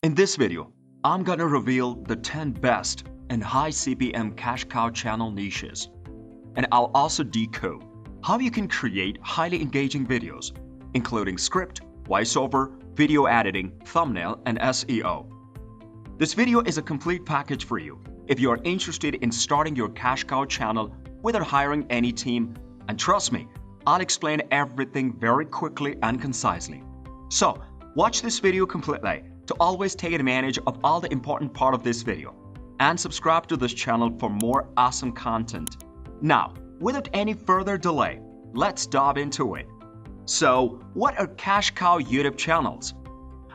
In this video, I'm gonna reveal the 10 best and high CPM cash cow channel niches. And I'll also decode how you can create highly engaging videos, including script, voiceover, video editing, thumbnail, and SEO. This video is a complete package for you if you are interested in starting your cash cow channel without hiring any team, and trust me, I'll explain everything very quickly and concisely. So, watch this video completely to always take advantage of all the important part of this video, and subscribe to this channel for more awesome content. Now, without any further delay, let's dive into it. So, what are cash cow YouTube channels?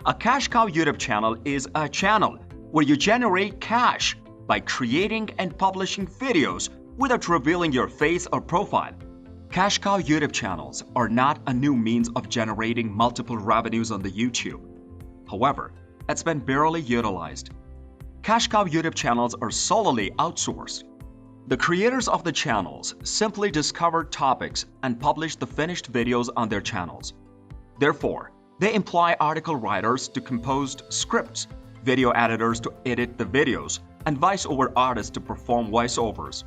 A cash cow YouTube channel is a channel where you generate cash by creating and publishing videos without revealing your face or profile. Cash cow YouTube channels are not a new means of generating multiple revenues on the YouTube. However, it's been barely utilized. Cash cow YouTube channels are solely outsourced. The creators of the channels simply discover topics and publish the finished videos on their channels. Therefore, they employ article writers to compose scripts, video editors to edit the videos, and voiceover artists to perform voiceovers.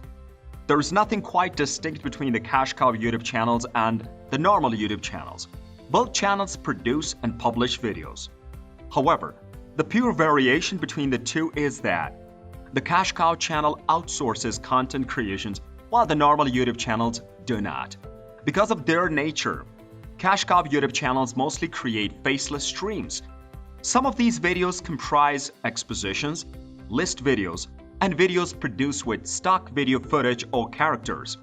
There is nothing quite distinct between the cash cow YouTube channels and the normal YouTube channels. Both channels produce and publish videos. However, the pure variation between the two is that the cash cow channel outsources content creations while the normal YouTube channels do not. Because of their nature, cash cow YouTube channels mostly create faceless streams. Some of these videos comprise expositions, list videos, and videos produced with stock video footage or characters.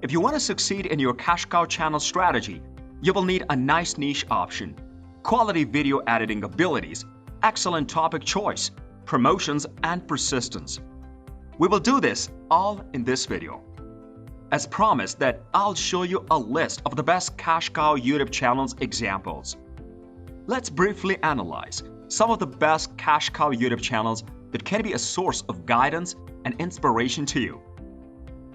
If you want to succeed in your cash cow channel strategy, you will need a nice niche option, quality video editing abilities, excellent topic choice, promotions, and persistence. We will do this all in this video. As promised that I'll show you a list of the best cash cow YouTube channels examples. Let's briefly analyze some of the best cash cow YouTube channels that can be a source of guidance and inspiration to you.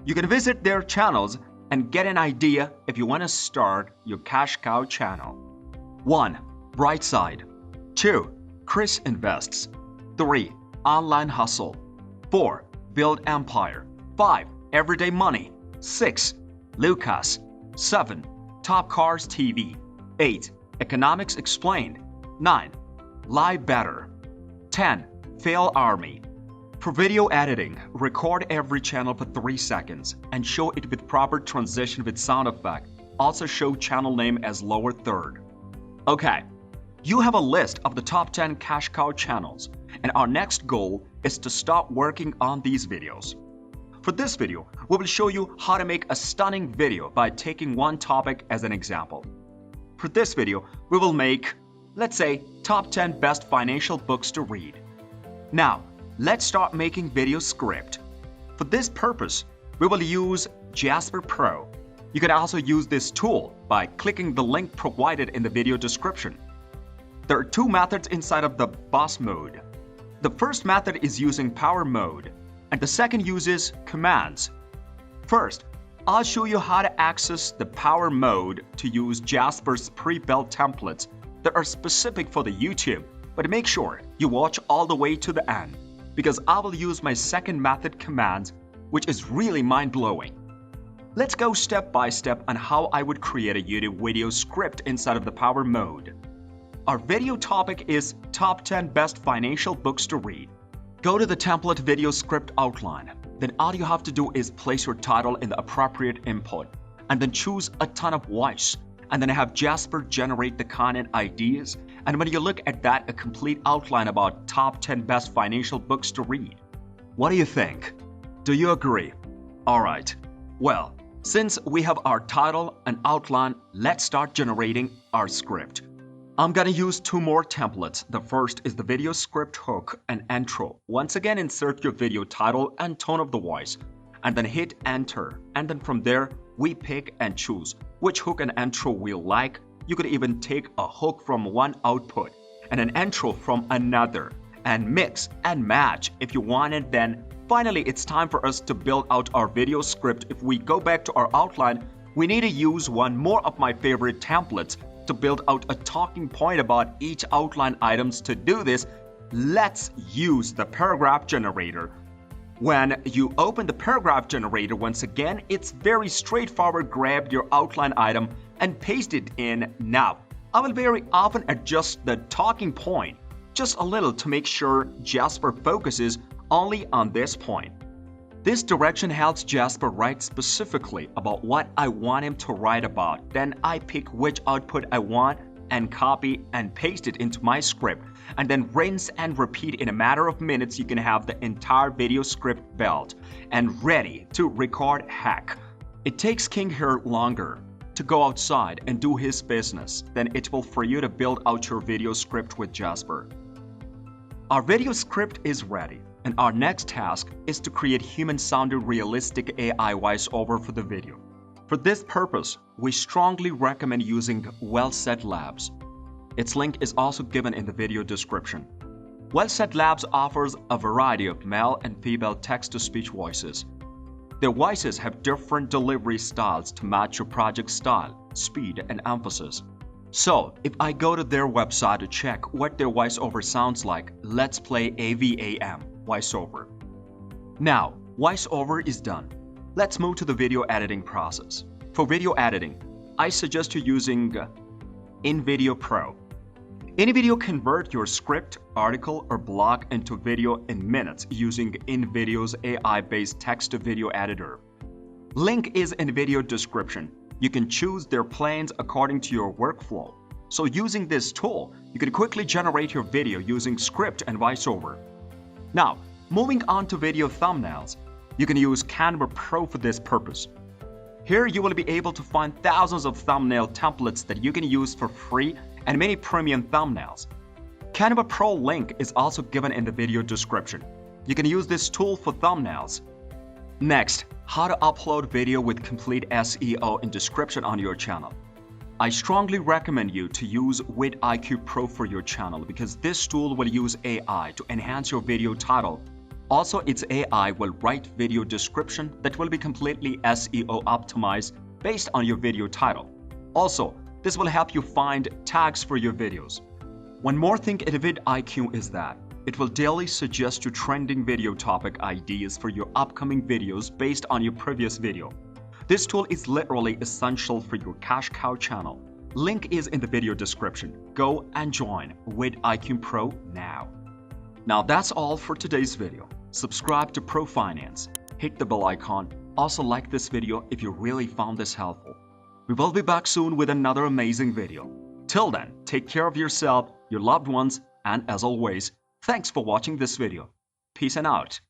You can visit their channels and get an idea if you want to start your cash cow channel. 1. Brightside. 2. Chris Invests. 3. Online Hustle. 4. Build Empire. 5. Everyday Money. 6. Lucas. 7. Top Cars TV. 8. Economics Explained. 9. Lie Better. 10. Fail Army. For video editing, record every channel for 3 seconds and show it with proper transition with sound effect. Also show channel name as lower third. Okay, you have a list of the top 10 cash cow channels, and our next goal is to start working on these videos. For this video, we will show you how to make a stunning video by taking one topic as an example. For this video, we will make, let's say, top 10 best financial books to read. Now, let's start making video script. For this purpose, we will use Jasper Pro. You can also use this tool by clicking the link provided in the video description. There are two methods inside of the boss mode. The first method is using power mode, and the second uses commands. First, I'll show you how to access the power mode to use Jasper's pre-built templates that are specific for the YouTube, but make sure you watch all the way to the end, because I will use my second method, commands, which is really mind-blowing. Let's go step by step on how I would create a YouTube video script inside of the power mode. Our video topic is top 10 best financial books to read. Go to the template video script outline. Then all you have to do is place your title in the appropriate input, and then choose a ton of voice, and then have Jasper generate the content ideas. And when you look at that, a complete outline about top 10 best financial books to read. What do you think? Do you agree? Alright, well, since we have our title and outline, let's start generating our script. I'm gonna use two more templates. The first is the video script hook and intro. Once again, insert your video title and tone of the voice, and then hit enter. And then from there, we pick and choose which hook and intro we like. You could even take a hook from one output and an intro from another, and mix and match if you want it. Then finally, it's time for us to build out our video script. If we go back to our outline, we need to use one more of my favorite templates to build out a talking point about each outline items. To do this, let's use the paragraph generator. When you open the paragraph generator, once again, it's very straightforward. Grab your outline item and paste it in. Now, I will very often adjust the talking point just a little to make sure Jasper focuses only on this point. This direction helps Jasper write specifically about what I want him to write about. Then I pick which output I want and copy and paste it into my script, and then rinse and repeat. In a matter of minutes, you can have the entire video script built and ready to record. Heck, it takes King here longer to go outside and do his business than it will for you to build out your video script with Jasper. Our video script is ready, and our next task is to create human-sounding realistic AI voiceover for the video. For this purpose, we strongly recommend using Well Said Labs. Its link is also given in the video description. Well Said Labs offers a variety of male and female text-to-speech voices. Their voices have different delivery styles to match your project style, speed, and emphasis. So, if I go to their website to check what their voiceover sounds like, let's play AVAM voiceover. Now, voiceover is done. Let's move to the video editing process. For video editing, I suggest you using InVideo Pro. InVideo convert your script, article, or blog into video in minutes using InVideo's AI-based text-to-video editor. Link is in video description. You can choose their plans according to your workflow. So using this tool, you can quickly generate your video using script and voiceover. Now, moving on to video thumbnails, you can use Canva Pro for this purpose. Here you will be able to find thousands of thumbnail templates that you can use for free and many premium thumbnails. Canva Pro link is also given in the video description. You can use this tool for thumbnails. Next, how to upload video with complete SEO and description on your channel. I strongly recommend you to use vidIQ Pro for your channel because this tool will use AI to enhance your video title. Also, its AI will write video description that will be completely SEO optimized based on your video title. Also, this will help you find tags for your videos. One more thing in vidIQ is that it will daily suggest you trending video topic ideas for your upcoming videos based on your previous video. This tool is literally essential for your cash cow channel. Link is in the video description. Go and join vidIQ Pro now. Now that's all for today's video. Subscribe to Pro Finance. Hit the bell icon. Also like this video if you really found this helpful. We will be back soon with another amazing video. Till then, take care of yourself, your loved ones, and as always, thanks for watching this video. Peace and out.